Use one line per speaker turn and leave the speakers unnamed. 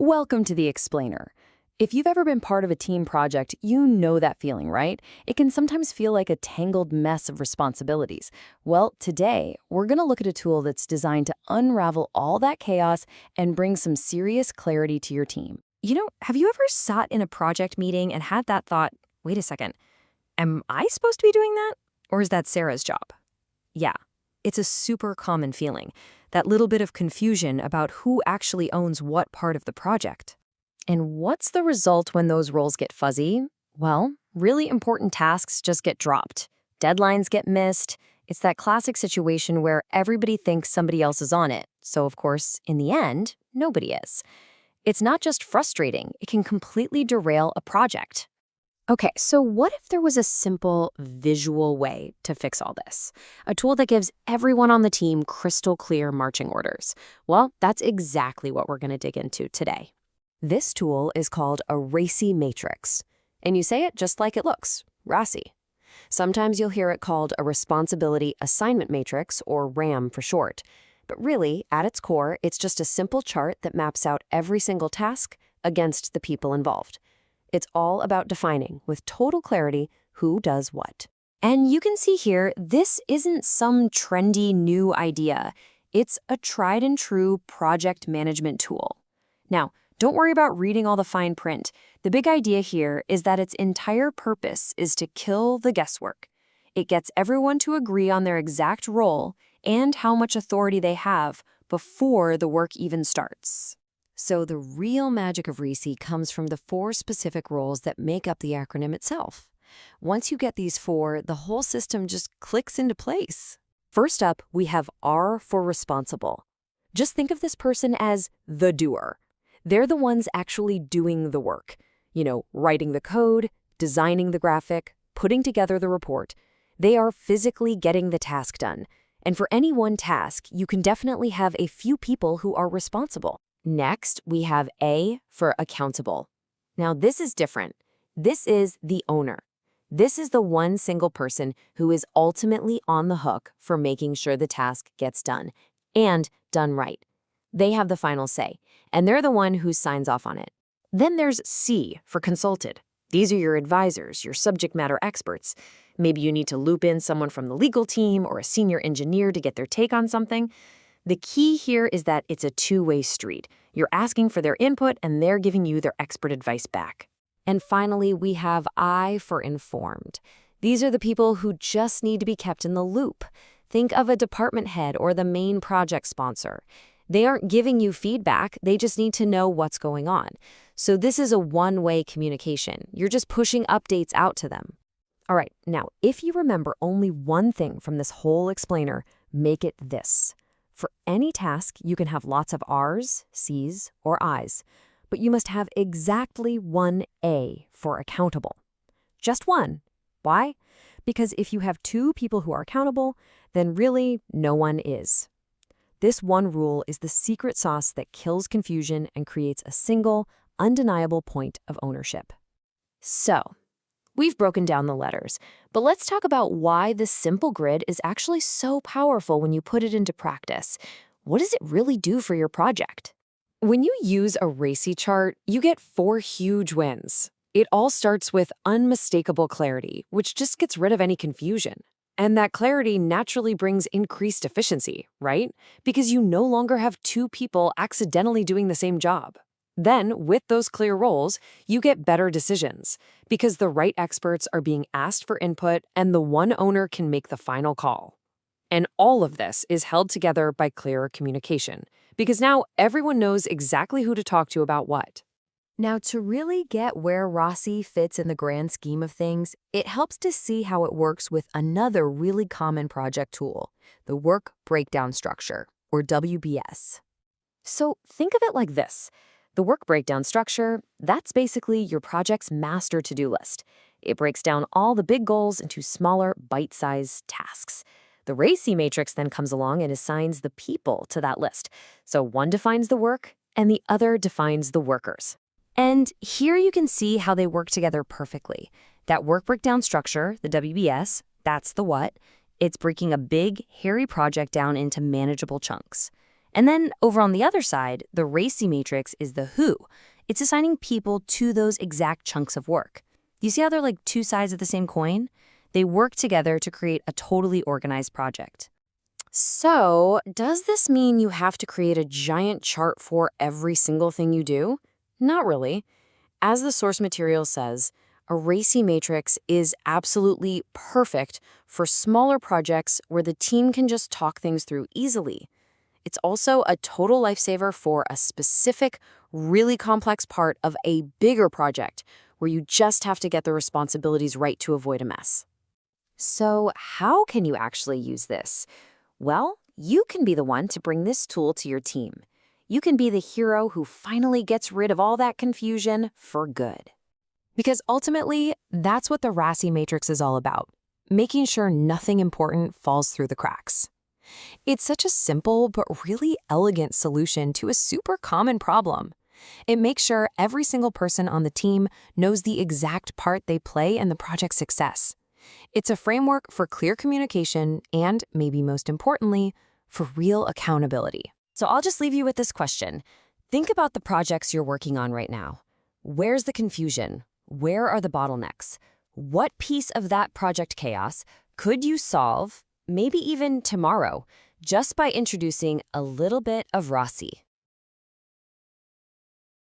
Welcome to the Explainer. If you've ever been part of a team project, you know that feeling, right? It can sometimes feel like a tangled mess of responsibilities. Well, today, we're going to look at a tool that's designed to unravel all that chaos and bring some serious clarity to your team.
Have you ever sat in a project meeting and had that thought, wait a second, am I supposed to be doing that? Or is that Sarah's job? Yeah, it's a super common feeling, that little bit of confusion about who actually owns what part of the project.
And what's the result when those roles get fuzzy? Well, really important tasks just get dropped. Deadlines get missed. It's that classic situation where everybody thinks somebody else is on it. So, of course, in the end, nobody is. It's not just frustrating, it can completely derail a project.
Okay, so what if there was a simple visual way to fix all this? A tool that gives everyone on the team crystal clear marching orders. Well, that's exactly what we're going to dig into today.
This tool is called a RACI Matrix. And you say it just like it looks, RACI. Sometimes you'll hear it called a Responsibility Assignment Matrix, or RAM for short. But really, at its core, it's just a simple chart that maps out every single task against the people involved. It's all about defining, with total clarity, who does what.
And you can see here, this isn't some trendy new idea. It's a tried and true project management tool. Now, don't worry about reading all the fine print. The big idea here is that its entire purpose is to kill the guesswork. It gets everyone to agree on their exact role and how much authority they have before the work even starts.
So the real magic of RACI comes from the 4 specific roles that make up the acronym itself. Once you get these 4, the whole system just clicks into place. First up, we have R for responsible. Just think of this person as the doer. They're the ones actually doing the work. Writing the code, designing the graphic, putting together the report. They are physically getting the task done. And for any one task, you can definitely have a few people who are responsible. Next, we have A for accountable. Now, this is different. This is the owner. This is the one single person who is ultimately on the hook for making sure the task gets done, and done right. They have the final say, and they're the one who signs off on it. Then there's C for consulted. These are your advisors, your subject matter experts. Maybe you need to loop in someone from the legal team or a senior engineer to get their take on something. The key here is that it's a two-way street. You're asking for their input, and they're giving you their expert advice back. And finally, we have I for informed. These are the people who just need to be kept in the loop. Think of a department head or the main project sponsor. They aren't giving you feedback, they just need to know what's going on. So this is a one-way communication. You're just pushing updates out to them. All right, now, if you remember only one thing from this whole explainer, make it this. For any task, you can have lots of R's, C's, or I's, but you must have exactly one A for accountable. Just one. Why? Because if you have 2 people who are accountable, then really no one is. This one rule is the secret sauce that kills confusion and creates a single, undeniable point of ownership. So, we've broken down the letters, but let's talk about why this simple grid is actually so powerful when you put it into practice. What does it really do for your project? When you use a RACI chart, you get 4 huge wins. It all starts with unmistakable clarity, which just gets rid of any confusion. And that clarity naturally brings increased efficiency, right? Because you no longer have 2 people accidentally doing the same job. Then, with those clear roles, you get better decisions because the right experts are being asked for input and the one owner can make the final call. And all of this is held together by clearer communication because now everyone knows exactly who to talk to about what. Now, to really get where RACI fits in the grand scheme of things, it helps to see how it works with another really common project tool, the Work Breakdown Structure, or WBS. So think of it like this. The work breakdown structure, that's basically your project's master to-do list. It breaks down all the big goals into smaller, bite-sized tasks. The RACI matrix then comes along and assigns the people to that list. So one defines the work, and the other defines the workers. And here you can see how they work together perfectly. That work breakdown structure, the WBS, that's the what. It's breaking a big, hairy project down into manageable chunks.
And then over on the other side, the RACI Matrix is the who. It's assigning people to those exact chunks of work. You see how they're like two sides of the same coin? They work together to create a totally organized project.
So, does this mean you have to create a giant chart for every single thing you do? Not really. As the source material says, a RACI matrix is absolutely perfect for smaller projects where the team can just talk things through easily. It's also a total lifesaver for a specific, really complex part of a bigger project where you just have to get the responsibilities right to avoid a mess. So, how can you actually use this? Well, you can be the one to bring this tool to your team. You can be the hero who finally gets rid of all that confusion for good.
Because ultimately, that's what the RACI Matrix is all about, making sure nothing important falls through the cracks. It's such a simple but really elegant solution to a super common problem. It makes sure every single person on the team knows the exact part they play in the project's success. It's a framework for clear communication and, maybe most importantly, for real accountability. So I'll just leave you with this question. Think about the projects you're working on right now. Where's the confusion? Where are the bottlenecks? What piece of that project chaos could you solve, maybe even tomorrow, just by introducing a little bit of RACI?